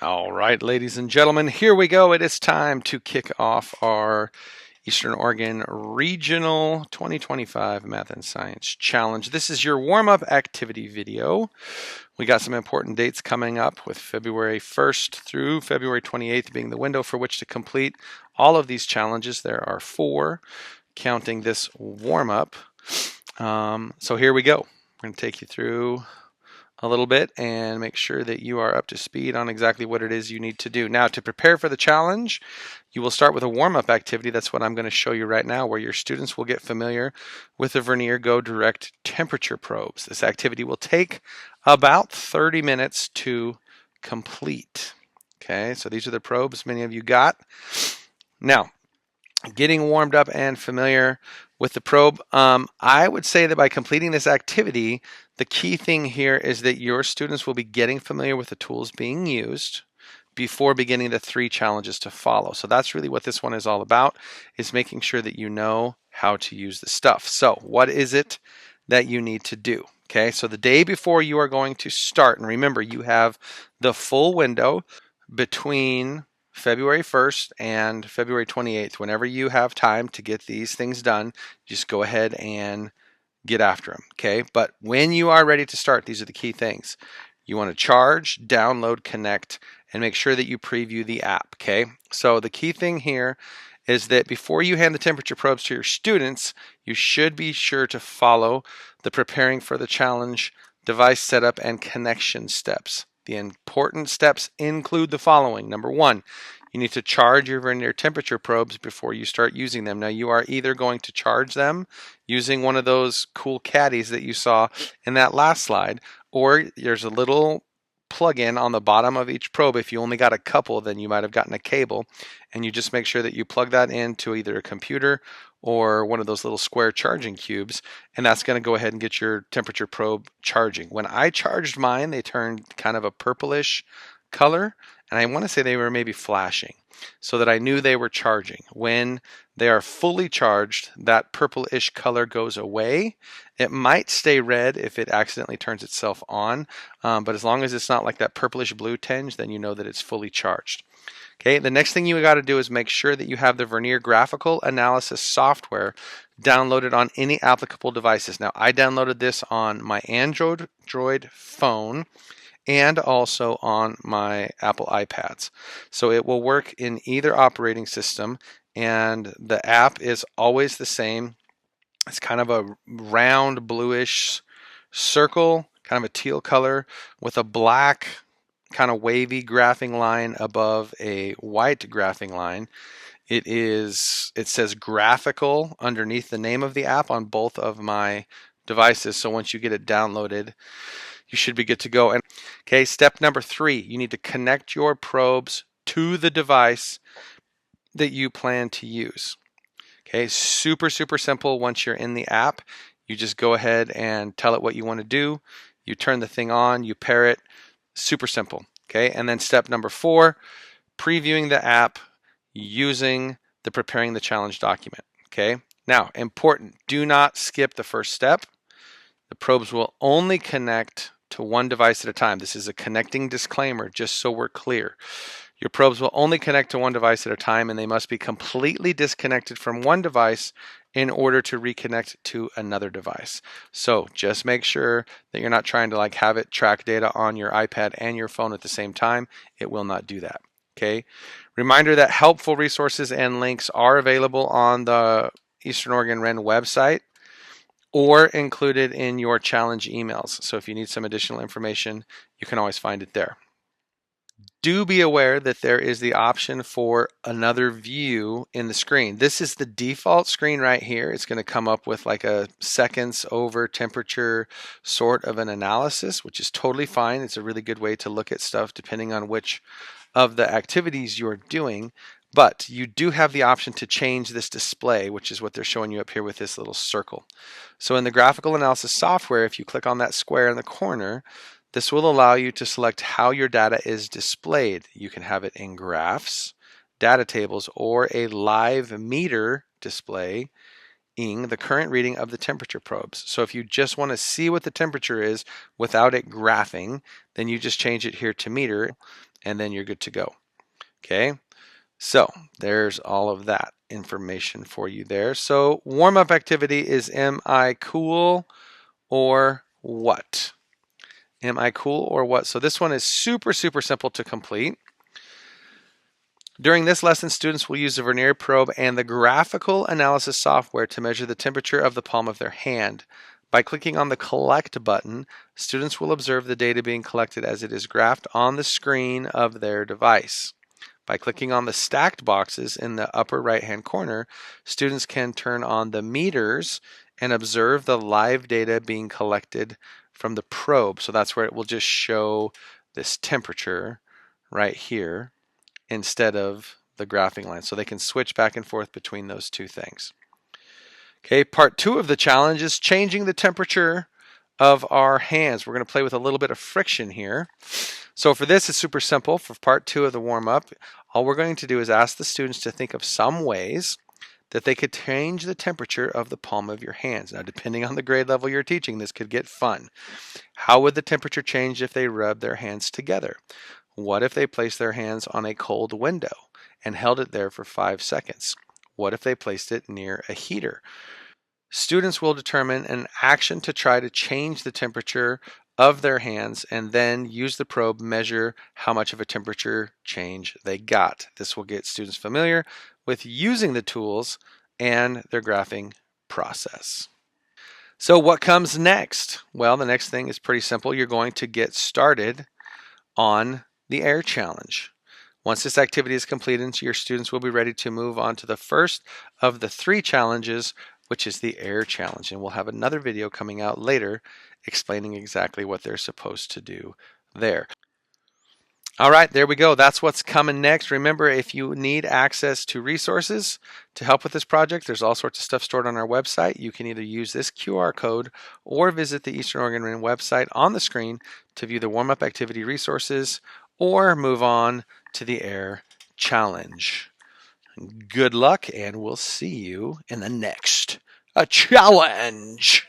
All right, ladies and gentlemen, here we go. It is time to kick off our Eastern Oregon Regional 2025 Math and Science Challenge. This is your warm-up activity video. We got some important dates coming up, with February 1st through February 28th being the window for which to complete all of these challenges. There are 4, counting this warm-up. So here we go. We're going to take you through a little bit and make sure that you are up to speed on exactly what it is you need to do. Now, to prepare for the challenge, you will start with a warm-up activity. That's what I'm going to show you right now, where your students will get familiar with the Vernier Go Direct temperature probes. This activity will take about 30 minutes to complete. Okay, so these are the probes many of you got. Now, getting warmed up and familiar with the probe, I would say that by completing this activity, the key thing here is that your students will be getting familiar with the tools being used before beginning the 3 challenges to follow. So that's really what this one is all about, is making sure that you know how to use the stuff. So what is it that you need to do? Okay, so the day before you are going to start, and remember, you have the full window between February 1st and February 28th. Whenever you have time to get these things done, just go ahead and get after them, okay? But when you are ready to start, these are the key things. You want to charge, download, connect, and make sure that you preview the app, okay? So the key thing here is that before you hand the temperature probes to your students, you should be sure to follow the preparing for the challenge, device setup, and connection steps. The important steps include the following. Number 1, you need to charge your Vernier temperature probes before you start using them. Now, you are either going to charge them using one of those cool caddies that you saw in that last slide, or there's a little plug-in on the bottom of each probe. If you only got a couple, then you might have gotten a cable, and you just make sure that you plug that into either a computer or one of those little square charging cubes, and that's going to go ahead and get your temperature probe charging. When I charged mine, they turned kind of a purplish color, and I want to say they were maybe flashing, so that I knew they were charging. When they are fully charged, that purplish color goes away. It might stay red if it accidentally turns itself on, but as long as it's not like that purplish blue tinge, then you know that it's fully charged. Okay, the next thing you got to do is make sure that you have the Vernier graphical analysis software downloaded on any applicable devices. Now, I downloaded this on my Android phone and also on my Apple iPads. So it will work in either operating system, and the app is always the same. It's kind of a round bluish circle, kind of a teal color, with a black kind of wavy graphing line above a white graphing line. It says graphical underneath the name of the app on both of my devices. So once you get it downloaded, you should be good to go. And okay, step number 3, you need to connect your probes to the device that you plan to use. Okay, super simple. Once you're in the app, you just go ahead and tell it what you want to do. You turn the thing on, you pair it. Super simple. Okay, and then step number 4, previewing the app using the preparing the challenge document. Okay, now important, do not skip the first step. The probes will only connect to one device at a time. This is a connecting disclaimer, just so we're clear. Your probes will only connect to one device at a time, and they must be completely disconnected from one device in order to reconnect to another device. So just make sure that you're not trying to have it track data on your iPad and your phone at the same time. It will not do that. Okay. Reminder that helpful resources and links are available on the Eastern Oregon Ren website, or included in your challenge emails. So if you need some additional information, you can always find it there. Do be aware that there is the option for another view in the screen. This is the default screen right here. It's going to come up with like a seconds over temperature sort of an analysis, which is totally fine. It's a really good way to look at stuff depending on which of the activities you're doing. But you do have the option to change this display, which is what they're showing you up here with this little circle. So in the graphical analysis software, if you click on that square in the corner, this will allow you to select how your data is displayed. You can have it in graphs, data tables, or a live meter display the current reading of the temperature probes. So if you just want to see what the temperature is without it graphing, then you just change it here to meter, and then you're good to go. Okay, so there's all of that information for you there. So warm-up activity is am I cool or what? Am I cool or what? So this one is super simple to complete. During this lesson, students will use the vernier probe and the graphical analysis software to measure the temperature of the palm of their hand. By clicking on the Collect button, students will observe the data being collected as it is graphed on the screen of their device. By clicking on the stacked boxes in the upper right-hand corner, students can turn on the meters and observe the live data being collected from the probe. So that's where it will just show this temperature right here instead of the graphing line. So they can switch back and forth between those two things. Okay, part 2 of the challenge is changing the temperature of our hands. We're going to play with a little bit of friction here. So for this, it's super simple. For part 2 of the warm-up, all we're going to do is ask the students to think of some ways that they could change the temperature of the palm of your hands. Now, depending on the grade level you're teaching, this could get fun. How would the temperature change if they rubbed their hands together? What if they placed their hands on a cold window and held it there for 5 seconds? What if they placed it near a heater? Students will determine an action to try to change the temperature of their hands and then use the probe measure how much of a temperature change they got. This will get students familiar with using the tools and their graphing process. So what comes next? Well, the next thing is pretty simple. You're going to get started on the air challenge. Once this activity is completed, your students will be ready to move on to the first of the 3 challenges, which is the air challenge. And we'll have another video coming out later explaining exactly what they're supposed to do there. All right, there we go. That's what's coming next. Remember, if you need access to resources to help with this project, there's all sorts of stuff stored on our website. You can either use this QR code or visit the Eastern Oregon RIN website on the screen to view the warm-up activity resources or move on to the air challenge. Good luck, and we'll see you in the next challenge.